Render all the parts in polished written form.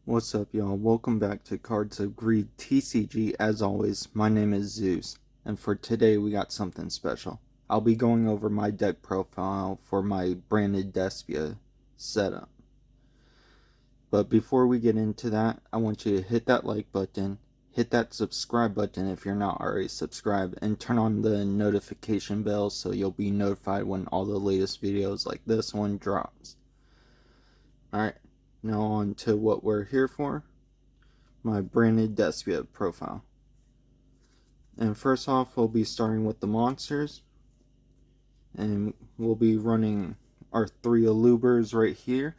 What's up, y'all? Welcome back to Cards of Greed TCG. As always, my name is Zeus, and for today we got something special. I'll be going over my deck profile for my branded Despia setup. But before we get into that, I want you to hit that like button, hit that subscribe button if you're not already subscribed, and turn on the notification bell so you'll be notified when all the latest videos like this one drops. Alright, now on to what we're here for. My branded Despia profile. And first off, we'll be starting with the monsters. And we'll be running our 3 Alubers right here.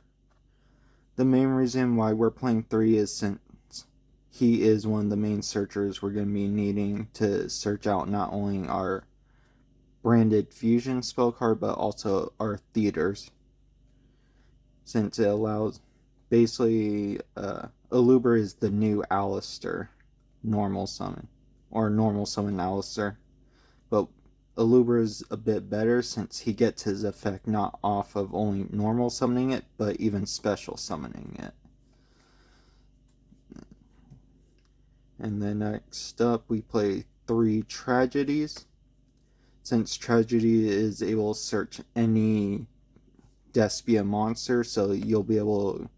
The main reason why we're playing 3 is since he is one of the main searchers we're going to be needing to search out not only our branded fusion spell card, but also our theaters. Since it allows, basically, Aluber is the new Alistair normal summon, or normal summon Alistair, but Aluber is a bit better since he gets his effect not off of only normal summoning it, but even special summoning it. And then next up we play 3 Tragedies. Since Tragedy is able to search any Despia monster, so you'll be able to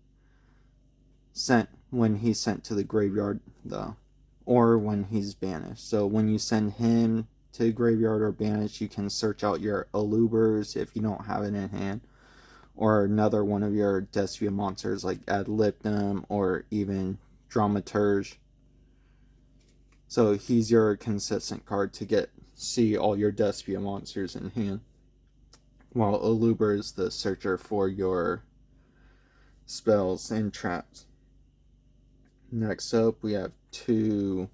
send when he's sent to the graveyard though, or when he's banished. So when you send him to the graveyard or banished, you can search out your Alubers if you don't have it in hand, or another one of your Despia monsters like Ad Libitum or even Dramaturge. So he's your consistent card to see all your Despia monsters in hand, while Aluber is the searcher for your spells and traps. Next up, we have 2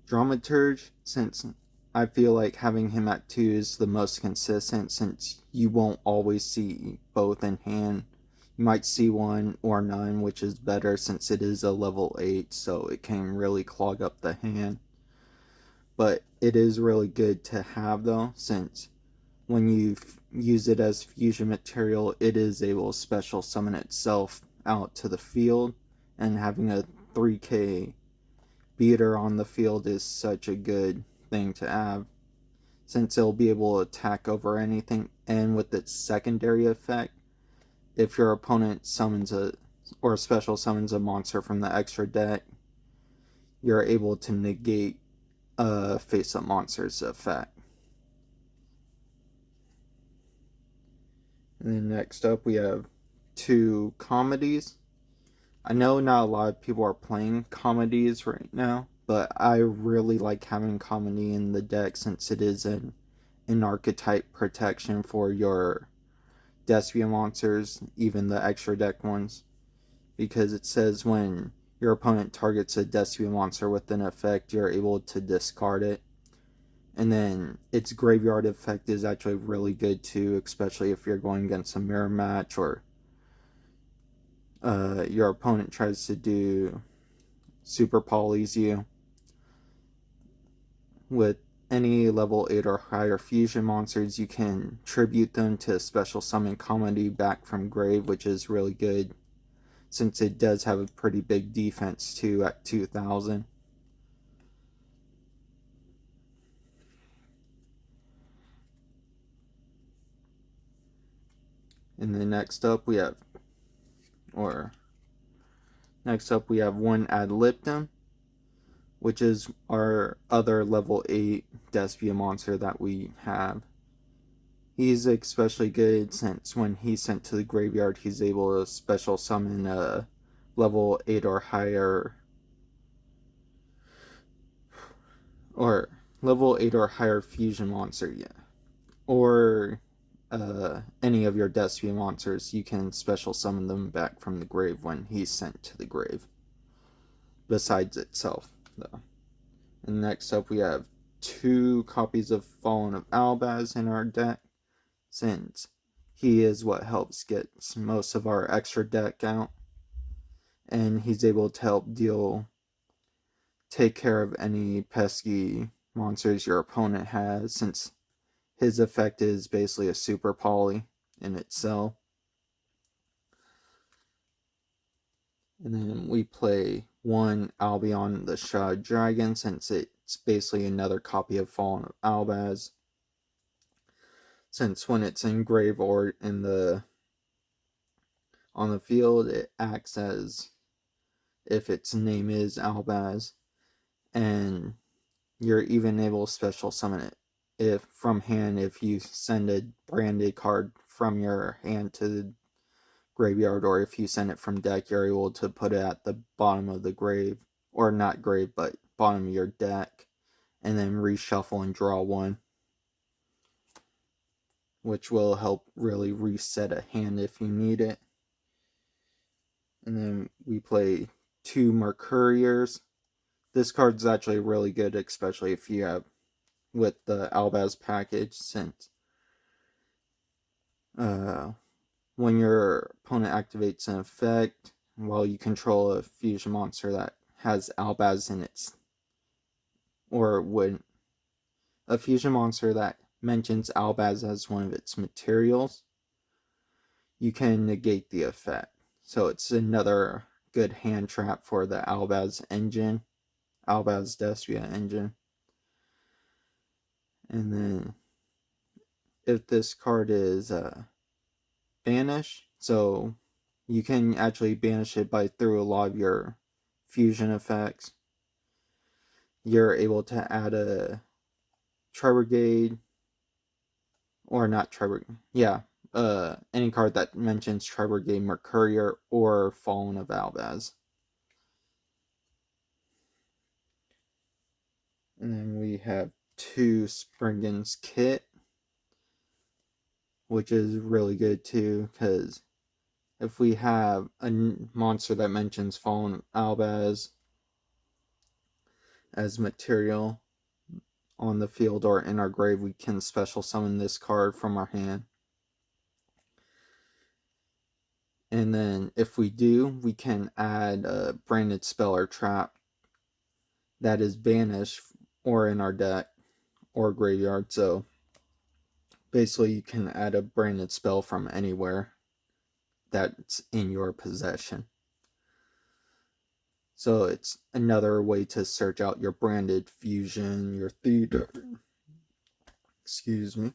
Dramaturge, since I feel like having him at 2 is the most consistent, since you won't always see both in hand. You might see one or none, which is better since it is a level 8, so it can really clog up the hand. But it is really good to have though, since when you use it as fusion material, it is able to special summon itself out to the field, and having a 3k beater on the field is such a good thing to have, since it'll be able to attack over anything. And with its secondary effect, if your opponent summons or special summons a monster from the extra deck, you're able to negate a face-up monster's effect. And then next up we have 2 Comedies. I know not a lot of people are playing Comedies right now, but I really like having Comedy in the deck since it is an archetype protection for your Despia monsters, even the extra deck ones, because it says when your opponent targets a Despia monster with an effect, you're able to discard it. And then its graveyard effect is actually really good too, especially if you're going against a mirror match, or your opponent tries to do super polys you. With any level 8 or higher fusion monsters, you can tribute them to special summon Comedy back from grave, which is really good since it does have a pretty big defense too at 2000. And then next up we have 1 Ad Libitum, which is our other level 8 Despia monster that we have. He's especially good since when he's sent to the graveyard, he's able to special summon a level 8 or higher, fusion monster, or any of your Despia monsters. You can special summon them back from the grave when he's sent to the grave, besides itself though. And next up we have 2 copies of Fallen of Albaz in our deck, since he is what helps get most of our extra deck out, and he's able to help take care of any pesky monsters your opponent has, since his effect is basically a super poly in itself. And then we play one Albion the Shroud Dragon, since it's basically another copy of Fallen Albaz. Since when it's engraved or in the on the field, it acts as if its name is Albaz, and you're even able to special summon it if from hand if you send a branded card from your hand to the graveyard, or if you send it from deck, you're able to put it at the bottom of the grave, or not grave, but bottom of your deck, and then reshuffle and draw one, which will help really reset a hand if you need it. And then we play two Mercuriers. This card's actually really good, especially if you have with the Albaz package, since when your opponent activates an effect while you control a fusion monster that has Albaz in its, or when a fusion monster that mentions Albaz as one of its materials, you can negate the effect. So it's another good hand trap for the Albaz engine, Albaz Depsia engine. And then if this card is banished, so you can actually banish it by through a lot of your fusion effects. You're able to add a Tri-Brigade, or not Tri-Brigade, yeah, any card that mentions Tri-Brigade, Mercurier, or Fallen of Albaz. And then we have two Springen's Kit, which is really good too, because if we have a monster that mentions Fallen Albaz as material on the field or in our grave, we can special summon this card from our hand. And then if we do, we can add a branded spell or trap that is banished or in our deck or graveyard. So basically you can add a branded spell from anywhere that's in your possession. So it's another way to search out your branded fusion, your theater. Excuse me.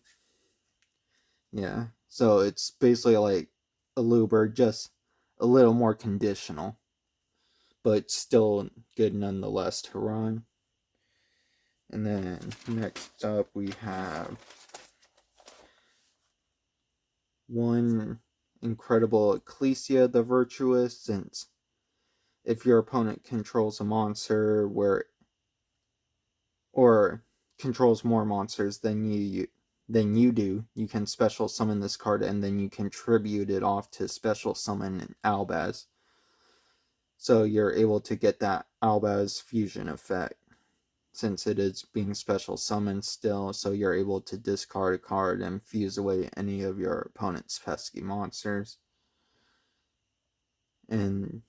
Yeah. So it's basically like a Luber, just a little more conditional, but still good nonetheless to run. And then next up we have one incredible Ecclesia the Virtuous, since if your opponent controls a monster or controls more monsters than you do, you can special summon this card, and then you contribute it off to special summon Albaz. So you're able to get that Albaz fusion effect, since it is being special summoned still, so you're able to discard a card and fuse away any of your opponent's pesky monsters. And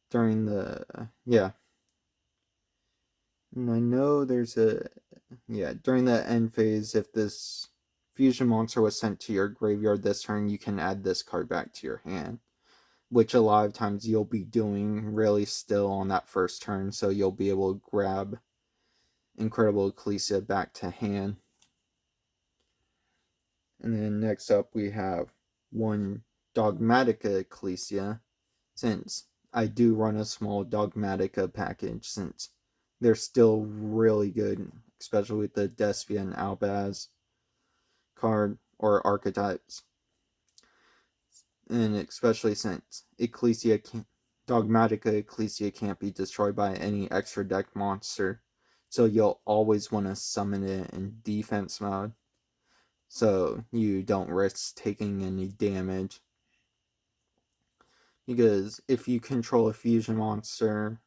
during the, and I know there's during the end phase, if this fusion monster was sent to your graveyard this turn, you can add this card back to your hand, which a lot of times you'll be doing really still on that first turn, so you'll be able to grab Incredible Ecclesia back to hand. And then next up we have one Dogmatica Ecclesia, since I do run a small Dogmatica package, since they're still really good, especially with the Despia and Albaz card or archetypes. And especially since Dogmatica Ecclesia can't be destroyed by any extra deck monster, so you'll always want to summon it in defense mode, so you don't risk taking any damage. Because if you control a fusion monster,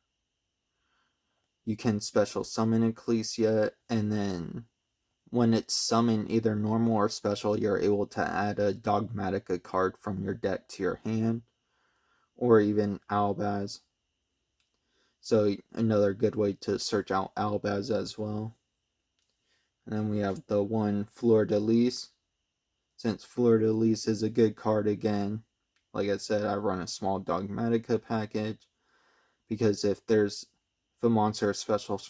you can special summon Ecclesia, and then when it's summoned, either normal or special, you're able to add a Dogmatica card from your deck to your hand, or even Albaz. So another good way to search out Albaz as well. And then we have the one Fleur de Lis. Since Fleur de Lis is a good card again, like I said, I run a small Dogmatica package. because if a monster is special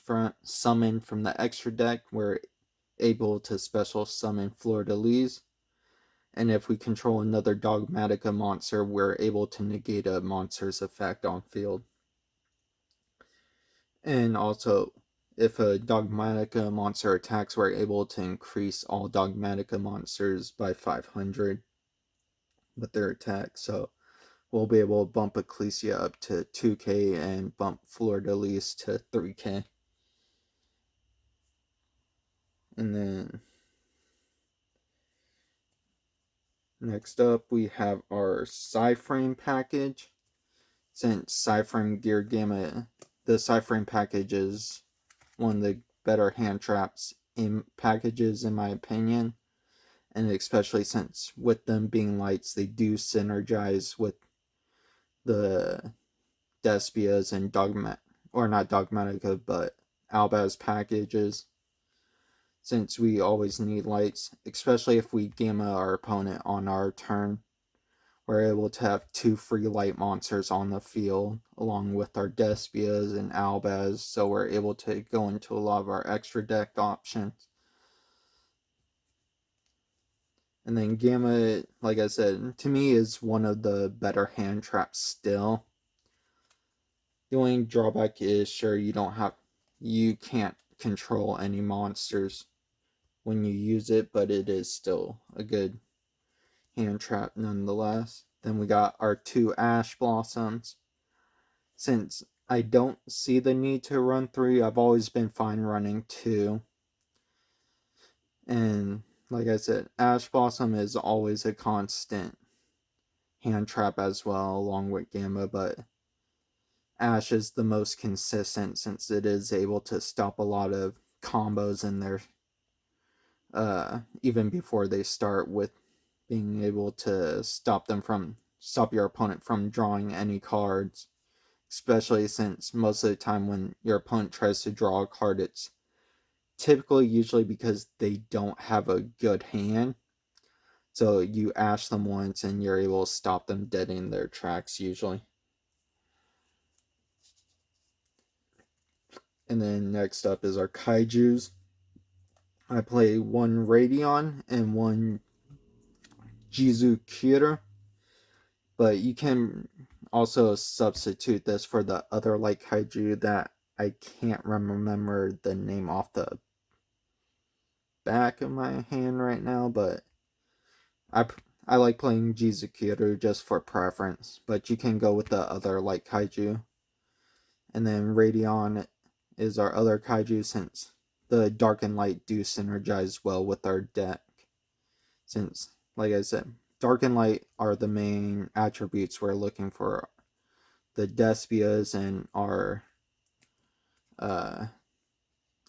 summon from the extra deck, we're able to special summon Fleur-de-Lis. And if we control another Dogmatica monster, we're able to negate a monster's effect on field. And also, if a Dogmatica monster attacks, we're able to increase all Dogmatica monsters by 500 with their attack. So we'll be able to bump Ecclesia up to 2k and bump Fleur-de-Lis to 3k. And then next up, we have our Psyframe package. Since Psyframe Gear Gamma, the Psyframe package is one of the better hand traps in packages, in my opinion. And especially since with them being lights, they do synergize with the Despias and not Dogmatica, but Albaz packages. Since we always need lights, especially if we gamma our opponent on our turn, we're able to have 2 free light monsters on the field along with our Despias and Albaz, so we're able to go into a lot of our extra deck options. And then Gamma, like I said, to me is one of the better hand traps still. The only drawback is, sure, you can't control any monsters when you use it, but it is still a good hand trap nonetheless. Then we got our 2 Ash Blossoms. Since I don't see the need to run 3, I've always been fine running 2. And like I said, Ash Blossom is always a constant hand trap as well, along with Gamma, but Ash is the most consistent since it is able to stop a lot of combos in there, even before they start, with being able to stop your opponent from drawing any cards, especially since most of the time when your opponent tries to draw a card, it's usually because they don't have a good hand. So you ash them once and you're able to stop them dead in their tracks usually. And then next up is our Kaijus. I play 1 Radion and 1 Jizukira, but you can also substitute this for the other light Kaiju that I can't remember the name off the back of my hand right now, but I like playing Jizukira just for preference, but you can go with the other light Kaiju. And then Radion is our other Kaiju, since the dark and light do synergize well with our deck. Since, like I said, dark and light are the main attributes we're looking for the Despias and our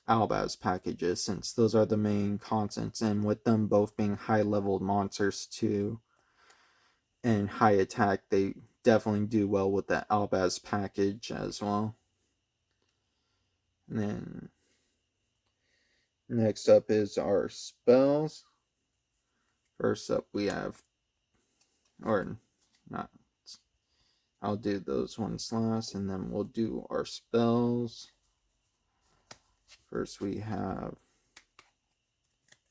Albaz packages, since those are the main constants, and with them both being high-leveled monsters too, and high attack, they definitely do well with the Albaz package as well. And then next up is our spells. First up we have, or not, I'll do those ones last, and then we'll do our spells. First we have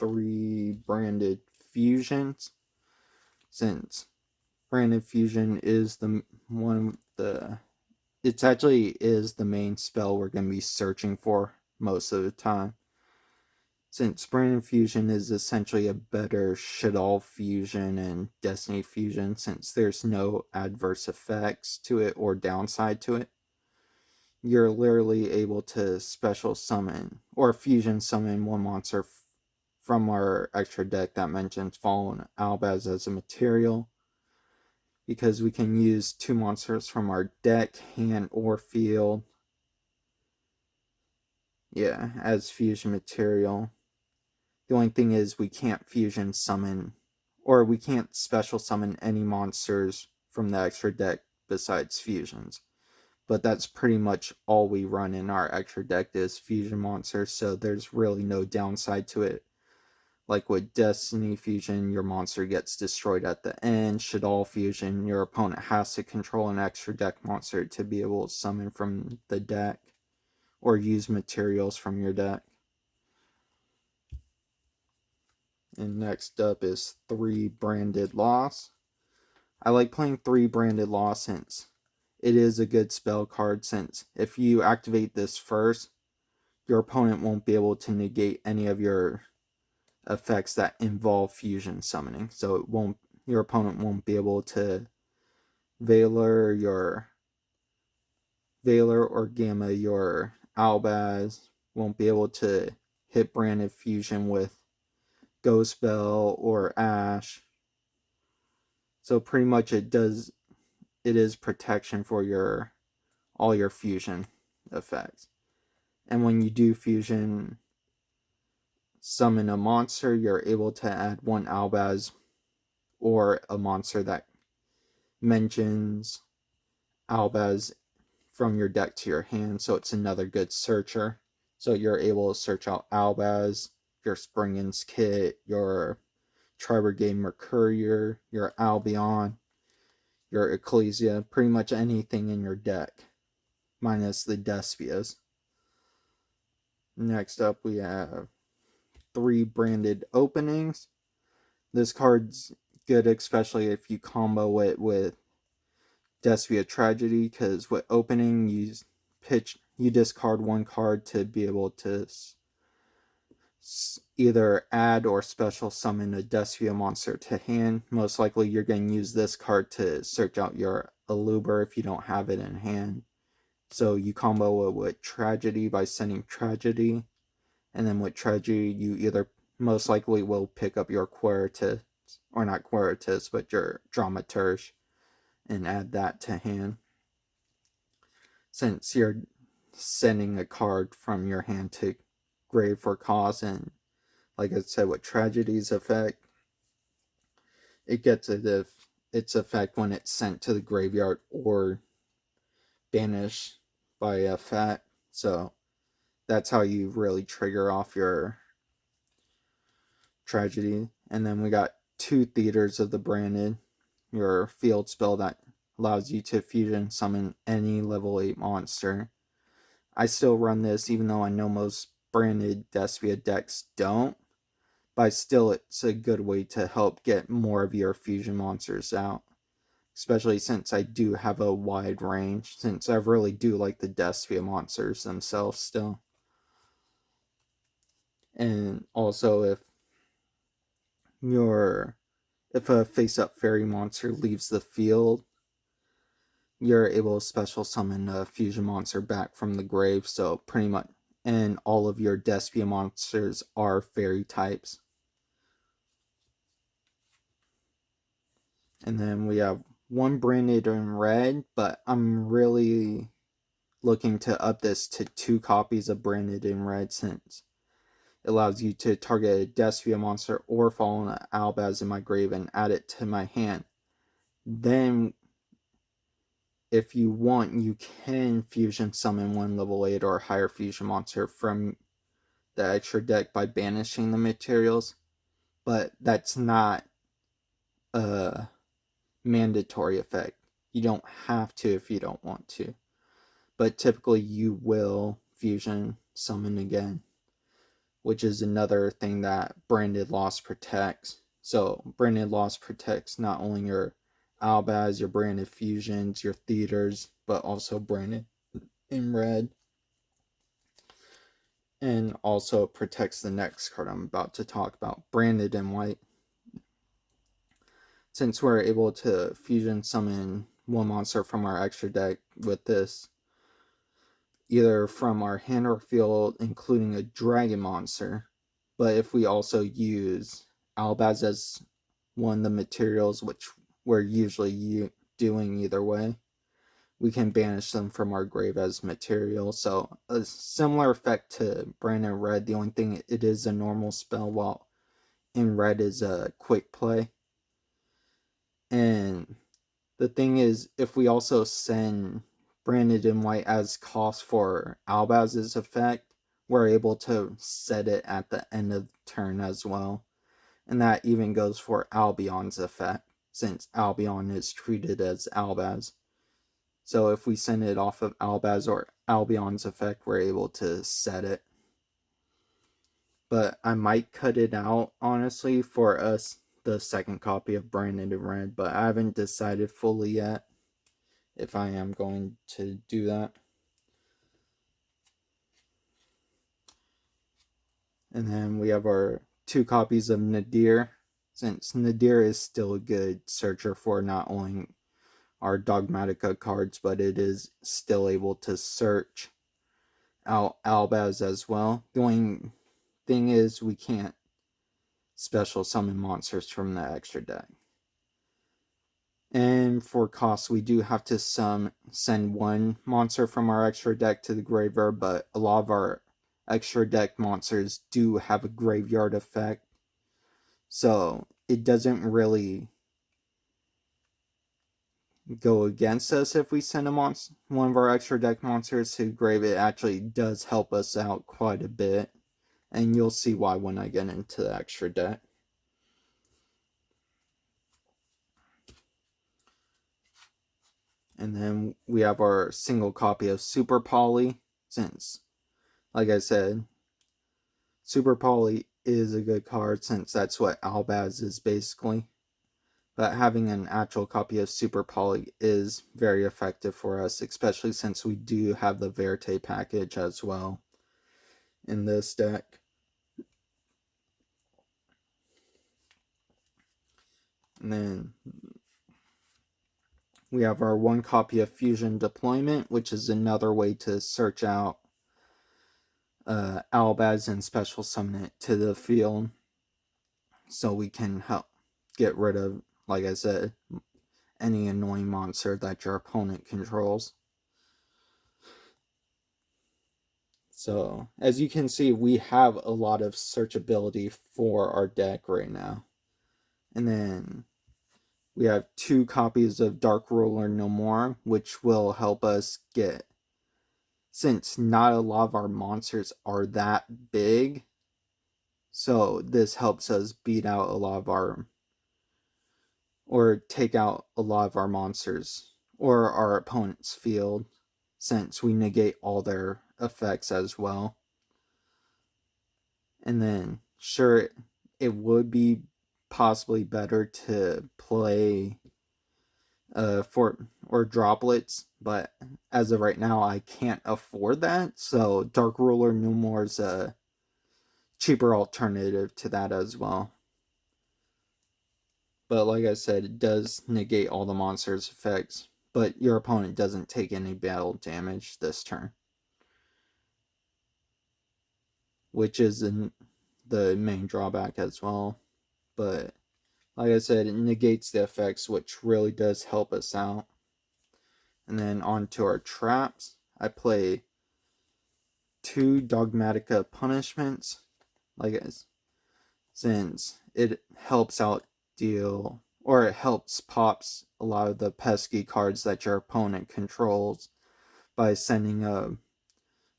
3 branded fusions. Since branded fusion is it actually is the main spell we're going to be searching for most of the time. Since branded fusion is essentially a better Shaddoll fusion and Destiny fusion, since there's no adverse effects to it or downside to it. You're literally able to special summon or fusion summon 1 monster from our extra deck that mentions Fallen Albaz as a material, because we can use 2 monsters from our deck, hand, or field, as fusion material. The only thing is we can't fusion summon, or we can't special summon any monsters from the extra deck besides fusions. But that's pretty much all we run in our extra deck is fusion monsters, so there's really no downside to it. Like with Destiny Fusion, your monster gets destroyed at the end. Shaddoll Fusion, your opponent has to control an extra deck monster to be able to summon from the deck or use materials from your deck. And next up is 3 Branded Loss. I like playing 3 Branded Loss since it is a good spell card, since if you activate this first, your opponent won't be able to negate any of your effects that involve fusion summoning. So your opponent won't be able to Valor or Gamma your Albaz, won't be able to hit Branded Fusion with Ghost Bell or Ash. So pretty much it is protection for all your fusion effects. And when you do fusion summon a monster, you're able to add 1 Albaz or a monster that mentions Albaz from your deck to your hand, so it's another good searcher. So you're able to search out Albaz, your Springen's Kit, your Tri-Brigade Mercurier, your Albion, your Ecclesia, pretty much anything in your deck, minus the Despias. Next up, we have 3 Branded Openings. This card's good, especially if you combo it with Despia Tragedy, because with Opening, you discard 1 card to be able to either add or special summon a Despia monster to hand. Most likely you're going to use this card to search out your Aluber if you don't have it in hand. So you combo it with Tragedy by sending Tragedy, and then with Tragedy you either most likely will pick up your Quiritus, or not Quiritus, but your Dramaturge, and add that to hand. Since you're sending a card from your hand to grave for cause, and like I said, with Tragedy's effect, it gets its effect when it's sent to the graveyard or banished by effect. So that's how you really trigger off your Tragedy. And then we got 2 Theaters of the Branded, your field spell that allows you to fusion summon any level 8 monster. I still run this even though I know most Branded Despia decks don't, but still it's a good way to help get more of your fusion monsters out, especially since I do have a wide range, since I really do like the Despia monsters themselves still. And also if a face-up fairy monster leaves the field, you're able to special summon a fusion monster back from the grave, so pretty much, and all of your Despia monsters are fairy types. And then we have 1 Branded in red, but I'm really looking to up this to 2 copies of Branded in red, since it allows you to target a Despia monster or fall on an Albaz in my grave and add it to my hand. Then if you want, you can fusion summon 1 level 8 or higher fusion monster from the extra deck by banishing the materials, but that's not a mandatory effect. You don't have to if you don't want to, but typically you will fusion summon again, which is another thing that Branded Loss protects. So Branded Loss protects not only your Albaz, your Branded Fusions, your Theaters, but also Branded in red. And also protects the next card I'm about to talk about, Branded in white. Since we're able to fusion summon 1 monster from our extra deck with this, either from our hand or field, including a dragon monster, but if we also use Albaz as one of the materials, which we're usually doing either way, we can banish them from our grave as material. So a similar effect to Branded Red. The only thing, it is a normal spell, while in red is a quick play. And the thing is, if we also send Branded in white as cost for Albaz's effect, we're able to set it at the end of the turn as well. And that even goes for Albion's effect, since Albion is treated as Albaz. So if we send it off of Albaz or Albion's effect, we're able to set it. But I might cut it out, honestly, for us, the second copy of Branded in Red, but I haven't decided fully yet if I am going to do that. And then we have our 2 copies of Nadir, since Nadir is still a good searcher for not only our Dogmatica cards, but it is still able to search out Albaz as well. The only thing is we can't special summon monsters from the extra deck. And for cost, we do have to send 1 monster from our extra deck to the graveyard, but a lot of our extra deck monsters do have a graveyard effect. So it doesn't really go against us if we send one of our extra deck monsters to grave. It actually does help us out quite a bit. And you'll see why when I get into the extra deck. And then we have our single copy of Super Poly, since, like I said, Super Poly is a good card since that's what Albaz is basically. But having an actual copy of Super Poly is very effective for us, especially since we do have the Verte package as well in this deck. And then we have our 1 copy of Fusion Deployment, which is another way to search out Albaz and special summon it to the field, so we can help get rid of, like I said, any annoying monster that your opponent controls. So, as you can see, we have a lot of searchability for our deck right now. And then we have 2 copies of Dark Ruler No More, which will help us get, since not a lot of our monsters are that big, so this helps us beat out a lot of our, or take out a lot of our monsters, or our opponent's field, since we negate all their effects as well. And then, sure, it would be possibly better to play or droplets, but as of right now, I can't afford that. So Dark Ruler No More is a cheaper alternative to that as well. But like I said, it does negate all the monsters' effects, but your opponent doesn't take any battle damage this turn, which is the main drawback as well. But like I said, it negates the effects, which really does help us out. And then on to our traps. I play 2 Dogmatica punishments, like since it helps out deal, or it helps pops a lot of the pesky cards that your opponent controls by sending a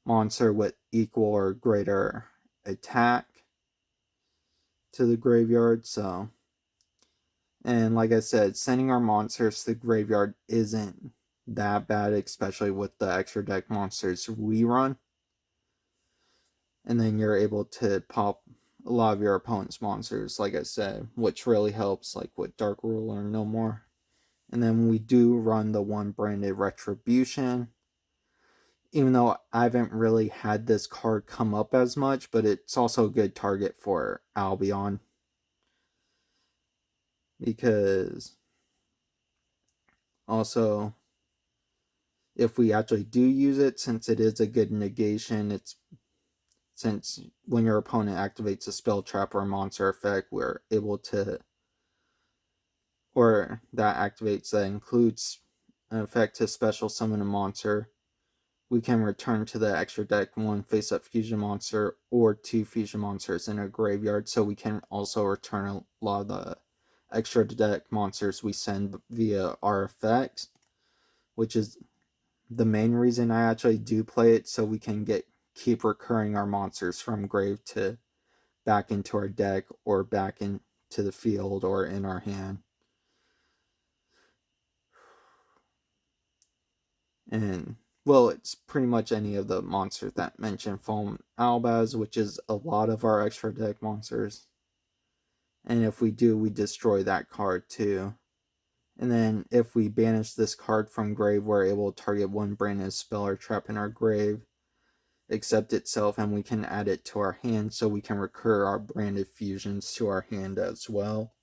monster with equal or greater attack to the graveyard. So, and like I said, sending our monsters to the graveyard isn't that bad, especially with the extra deck monsters we run. And then you're able to pop a lot of your opponent's monsters, like I said, which really helps, like with Dark Ruler No More. And then we do run the 1 branded Retribution, even though I haven't really had this card come up as much, but it's also a good target for Albion, because also, if we actually do use it, since it is a good negation, it's, since when your opponent activates a spell trap or a monster effect, we're able to, or that activates, that includes an effect to special summon a monster, we can return to the extra deck 1 face-up fusion monster or 2 fusion monsters in a graveyard, so we can also return a lot of the extra deck monsters we send via our effects, which is the main reason I actually do play it, so we can keep recurring our monsters from grave to back into our deck or back into to the field or in our hand. And, well, it's pretty much any of the monsters that mention Foam Albaz, which is a lot of our extra deck monsters. And if we do, we destroy that card too. And then if we banish this card from grave, we're able to target one branded spell or trap in our grave, accept itself, and we can add it to our hand, so we can recur our branded fusions to our hand as well.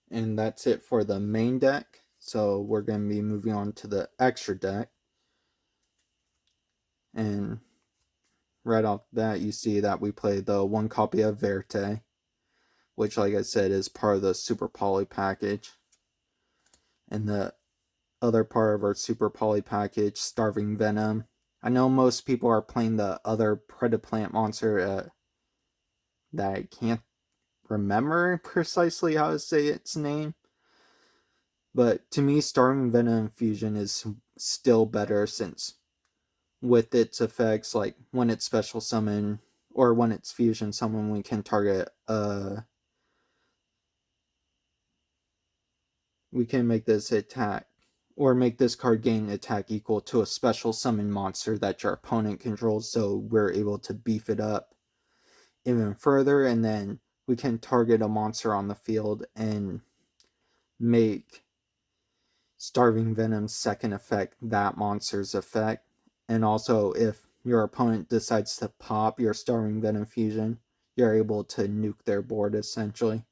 And that's it for the main deck. So we're going to be moving on to the extra deck. And right off the bat, you see that we play the one copy of Verte, which, like I said, is part of the Super Poly package. And the other part of our Super Poly package, Starving Venom. I know most people are playing the other Predaplant monster that I can't remember precisely how to say its name. But to me, Starving Venom Fusion is still better, since with its effects, like when it's special summon or when it's fusion summon, we can target we can make this attack or make this card gain attack equal to a special summon monster that your opponent controls, so we're able to beef it up even further. And then we can target a monster on the field and make Starving Venom's second effect that monster's effect. And also, if your opponent decides to pop your Starving Venom fusion, you're able to nuke their board essentially.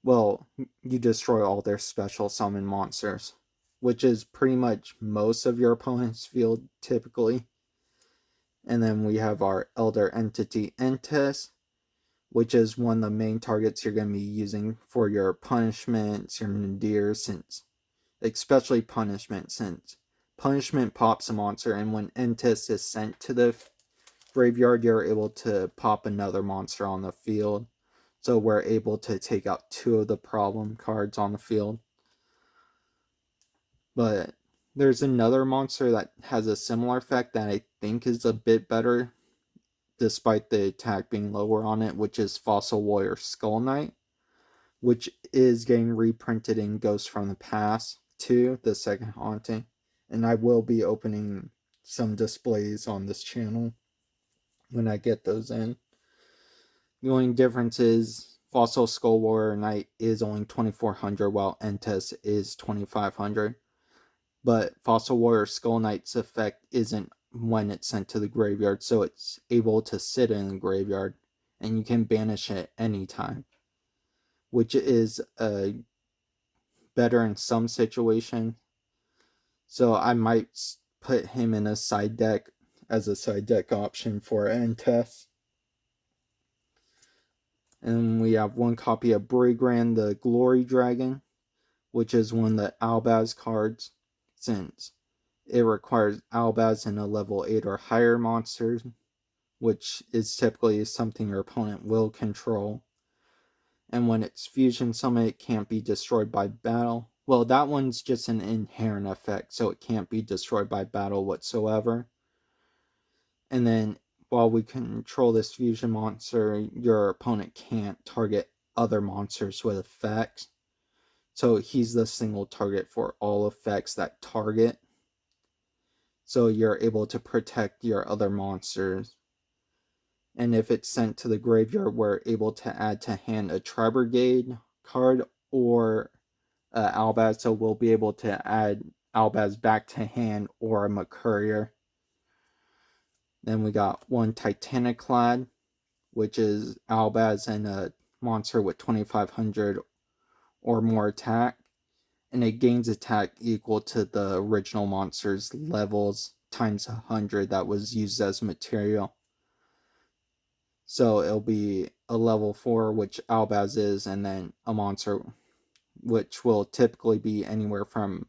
Well, you destroy all their special summon monsters, which is pretty much most of your opponent's field typically. And then we have our Elder Entity Entes, which is one of the main targets you're going to be using for your punishments, your nadirs, since especially punishment, since punishment pops a monster, and when Entis is sent to the graveyard, you're able to pop another monster on the field. So we're able to take out 2 of the problem cards on the field. But there's another monster that has a similar effect that I think is a bit better, despite the attack being lower on it, which is Fossil Warrior Skull Knight, which is getting reprinted in Ghosts from the Past 2, the second haunting. And I will be opening some displays on this channel when I get those in. The only difference is Fossil Skull Warrior Knight is only 2400 while Entes is 2500. But Fossil Warrior Skull Knight's effect isn't when it's sent to the graveyard, so it's able to sit in the graveyard and you can banish it anytime, which is better in some situations. So I might put him in a side deck as a side deck option for Entes. And we have one copy of Brigand the Glory Dragon, which is one of the Albaz cards, since it requires Albaz and a level 8 or higher monster, which is typically something your opponent will control. And when it's fusion summon, it can't be destroyed by battle. Well, that one's just an inherent effect, so it can't be destroyed by battle whatsoever. And then while we control this fusion monster, your opponent can't target other monsters with effects. So he's the single target for all effects that target. So you're able to protect your other monsters. And if it's sent to the graveyard, we're able to add to hand a Tri-Brigade card or Albaz. So we'll be able to add Albaz back to hand or a McCourier. Then we got one Titaniclad, which is Albaz and a monster with 2500 or more attack. And it gains attack equal to the original monster's levels times 100 that was used as material. So it'll be a level 4, which Albaz is, and then a monster which will typically be anywhere from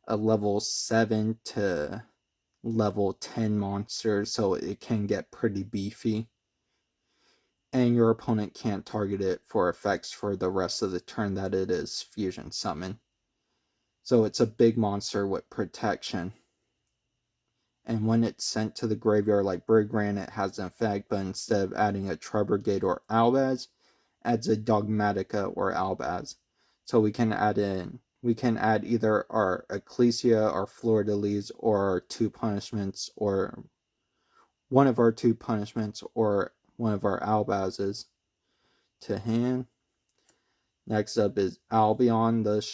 a level 7 to level 10 monster, so it can get pretty beefy. And your opponent can't target it for effects for the rest of the turn that it is fusion summon. So it's a big monster with protection. and when it's sent to the graveyard like Brigran, it has an effect, but instead of adding a Trebregate or Albaz, adds a Dogmatica or Albaz. So we can add either our Ecclesia, our Fleur-de-Lis, or our two punishments, or one of our two punishments, or one of our Albazes to hand. Next up is Albion, the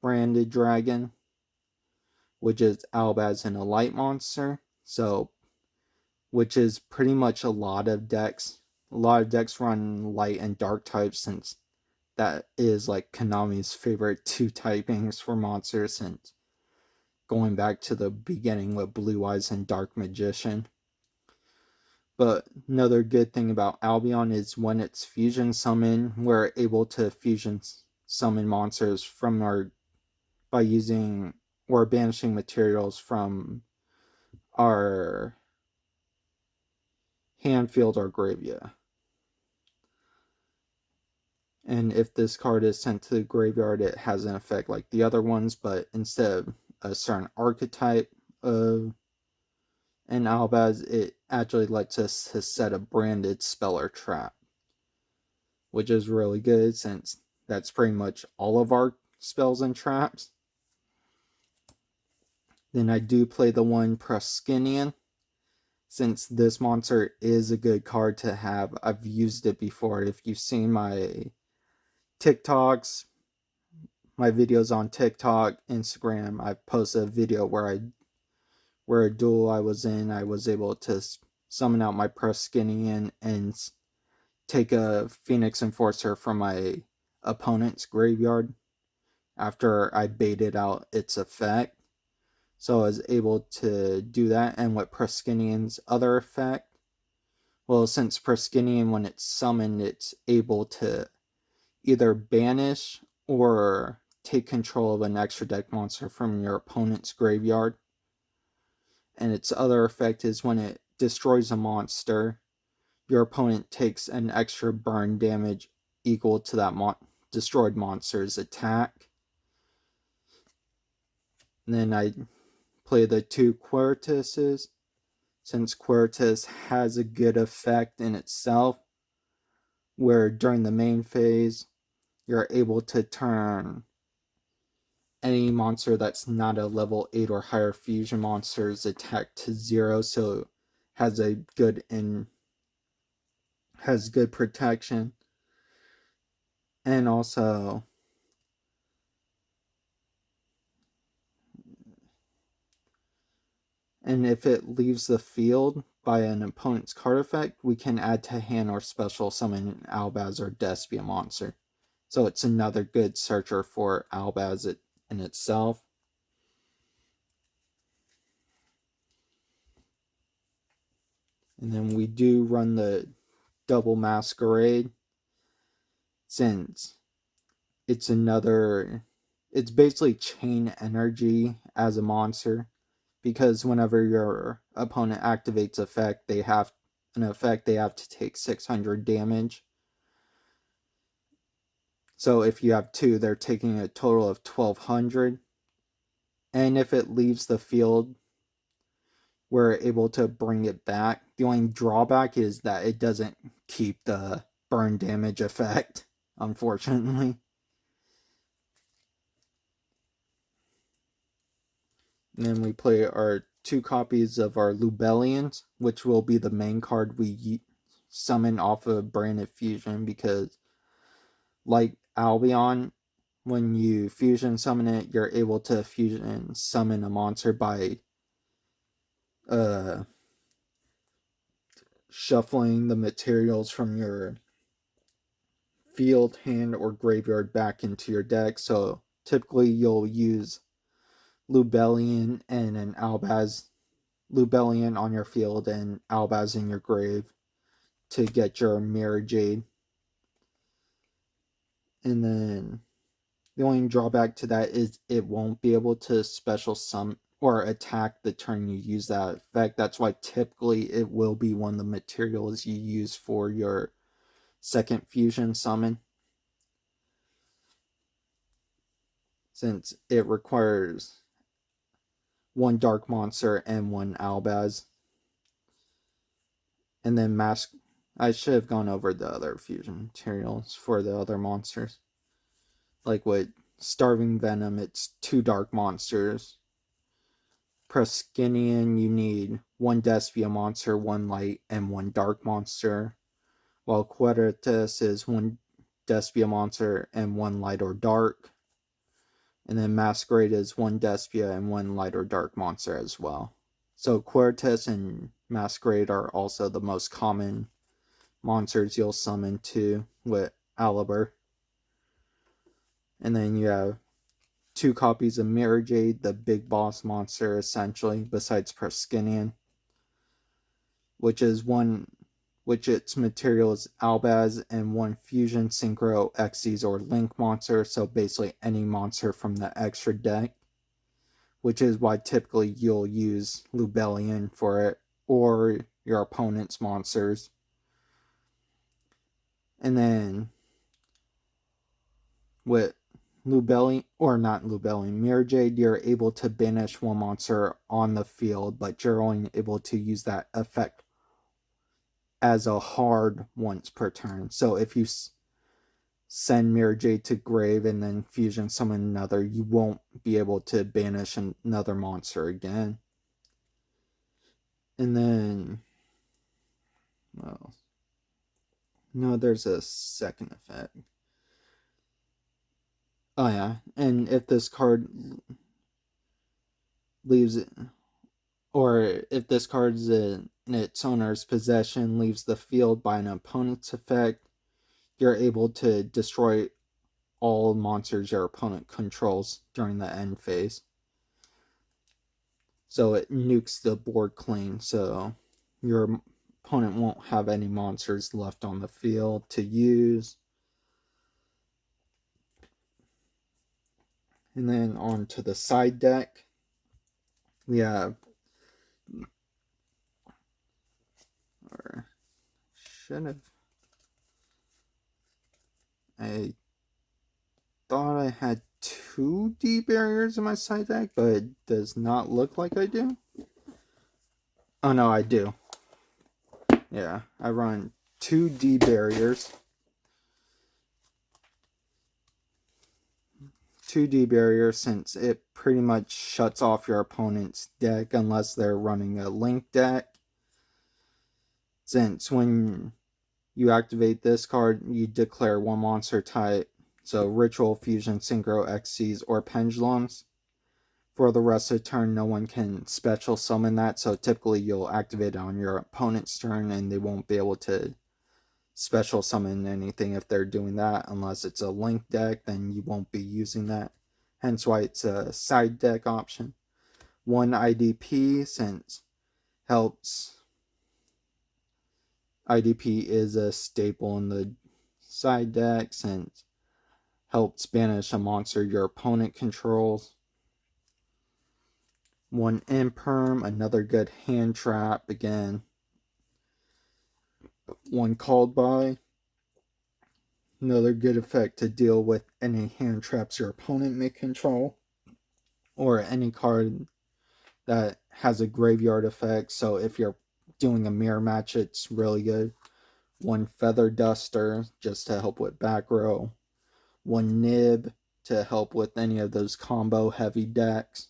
branded dragon, which is Albaz and a light monster. So, which is pretty much a lot of decks. A lot of decks run light and dark types, since that is like Konami's favorite two typings for monsters, since going back to the beginning with Blue Eyes and Dark Magician. But another good thing about Albion is when it's fusion summon, we're able to fusion summon monsters from our by using or banishing materials from our hand, field, or graveyard. And if this card is sent to the graveyard, it has an effect like the other ones, but instead of a certain archetype of an Albaz, it actually lets us to set a branded spell or trap, which is really good since that's pretty much all of our spells and traps. Then I do play the one Proskinian, since this monster is a good card to have. I've used it before. If you've seen my TikToks, my videos on TikTok, Instagram, I posted a video where a duel I was in, I was able to summon out my Proskinian and take a Phoenix Enforcer from my opponent's graveyard after I baited out its effect. So I was able to do that. And with Proskinian's other effect, well, since Proskinian, when it's summoned, it's able to either banish or take control of an extra deck monster from your opponent's graveyard. And its other effect is when it destroys a monster, your opponent takes an extra burn damage equal to that destroyed monster's attack. And then I play the two Quertuses, since Quertus has a good effect in itself, where during the main phase, you're able to turn any monster that's not a level 8 or higher fusion monster's attack to 0, so has a good has good protection. And also if it leaves the field by an opponent's card effect, we can add to hand or special summon an Albaz or Despia monster. So it's another good searcher for Albaz in itself. And then we do run the double Masquerade, since it's basically chain energy as a monster, because whenever your opponent activates they have to take 600 damage. So if you have two, they're taking a total of 1200. And if it leaves the field, we're able to bring it back. The only drawback is that it doesn't keep the burn damage effect, unfortunately. And then we play our two copies of our Lubellians, which will be the main card we summon off of Branded Fusion, because like Albion, when you fusion summon it, you're able to fusion summon a monster by shuffling the materials from your field, hand, or graveyard back into your deck. So typically you'll use Lubellian and an Lubellian on your field and Albaz in your grave to get your Mirror Jade. And then the only drawback to that is it won't be able to special summon or attack the turn you use that effect. That's why typically it will be one of the materials you use for your second fusion summon, since it requires one dark monster, and one Albaz. And then I should have gone over the other fusion materials for the other monsters. Like with Starving Venom, it's 2 dark monsters. Proskinian, you need 1 Despia monster, 1 light, and 1 dark monster. While Queritus is 1 Despia monster and 1 light or dark. And then Masquerade is 1 Despia and 1 light or dark monster as well. So Queritus and Masquerade are also the most common monsters you'll summon too with Alibur. And then you have 2 copies of Mirror Jade, the big boss monster essentially, besides Proskinian, which its material is Albaz, and 1 Fusion Synchro Xyz or Link monster, so basically any monster from the extra deck, which is why typically you'll use Lubellion for it, or your opponent's monsters. And then with Lubellion, or not Lubellion, Mirror Jade, you're able to banish 1 monster on the field, but you're only able to use that effect as a hard once per turn. So if you send Mirror Jade to grave and then fusion summon another, you won't be able to banish another monster again. And then, well, no, there's a second effect. Oh yeah, and if this card leaves it, or if this card is in its owner's possession, leaves the field by an opponent's effect, you're able to destroy all monsters your opponent controls during the end phase. So it nukes the board clean, so your opponent won't have any monsters left on the field to use. And then on to the side deck, we have, or should have, I thought I had 2 D barriers in my side deck, but it does not look like I do. Oh no, I do. Yeah, I run 2 D barriers. 2D barrier, since it pretty much shuts off your opponent's deck unless they're running a link deck. Since when you activate this card, you declare 1 monster type, so Ritual, Fusion, Synchro, Xyz, or Pendulums. For the rest of the turn, no one can special summon that, so typically you'll activate it on your opponent's turn and they won't be able to special summon anything if they're doing that, unless it's a link deck, then you won't be using that. Hence why it's a side deck option. 1 IDP, since IDP is a staple in the side deck, since helps banish a monster your opponent controls. 1 Imperm, another good hand trap, again. 1 Called By, another good effect to deal with any hand traps your opponent may control, or any card that has a graveyard effect, so if you're doing a mirror match, it's really good. 1 Feather Duster, just to help with back row. 1 Nib, to help with any of those combo heavy decks.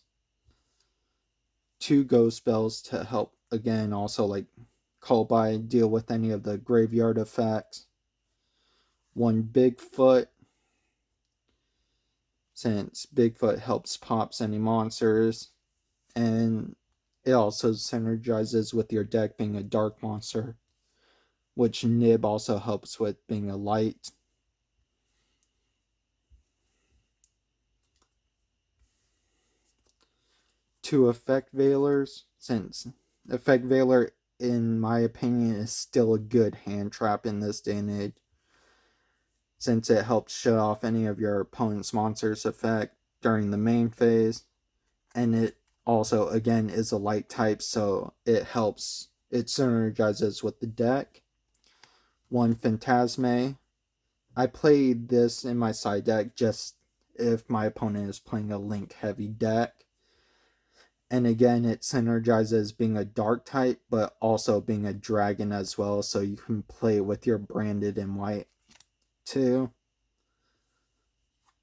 2 Ghost Spells, to help, again, also like Call By, deal with any of the graveyard effects. 1 Bigfoot, since Bigfoot helps pops any monsters, and it also synergizes with your deck being a dark monster, which Nib also helps with being a light. 2 Effect Veilers, since Effect Veiler, in my opinion, is still a good hand trap in this day and age, since it helps shut off any of your opponent's monsters' effect during the main phase, and it also, again, is a light type, so it synergizes with the deck. 1 Phantasme. I played this in my side deck just if my opponent is playing a link heavy deck. And again, it synergizes being a dark type, but also being a dragon as well, so you can play with your branded in white too.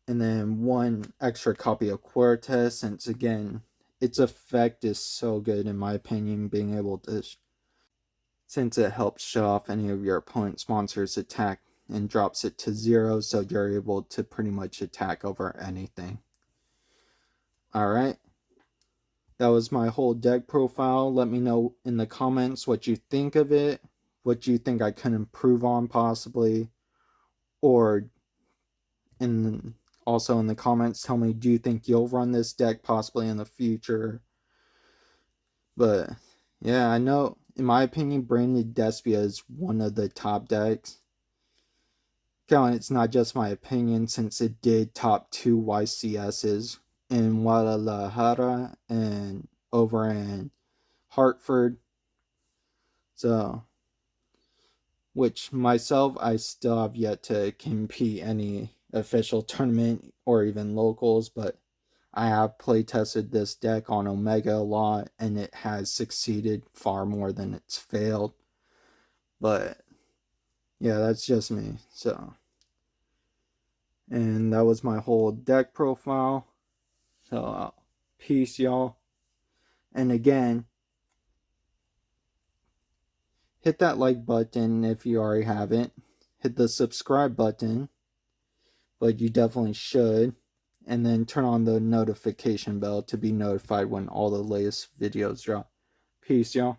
And then one extra copy of Cortez, since again, its effect is so good in my opinion, being able to, since it helps shut off any of your opponent's monsters' attack and drops it to 0, so you're able to pretty much attack over anything. Alright, that was my whole deck profile. Let me know in the comments what you think of it, what you think I can improve on possibly, or also in the comments tell me, do you think you'll run this deck possibly in the future? But yeah, I know in my opinion branded Despia is one of the top decks. It's not just my opinion, since it did top 2 YCSs in Guadalajara and over in Hartford. So, which myself, I still have yet to compete any official tournament or even locals, but I have play tested this deck on Omega a lot, and it has succeeded far more than it's failed. But yeah, that's just me. So, and that was my whole deck profile. So, peace, y'all. And again, hit that like button if you already haven't. Hit the subscribe button, but you definitely should. And then turn on the notification bell to be notified when all the latest videos drop. Peace, y'all.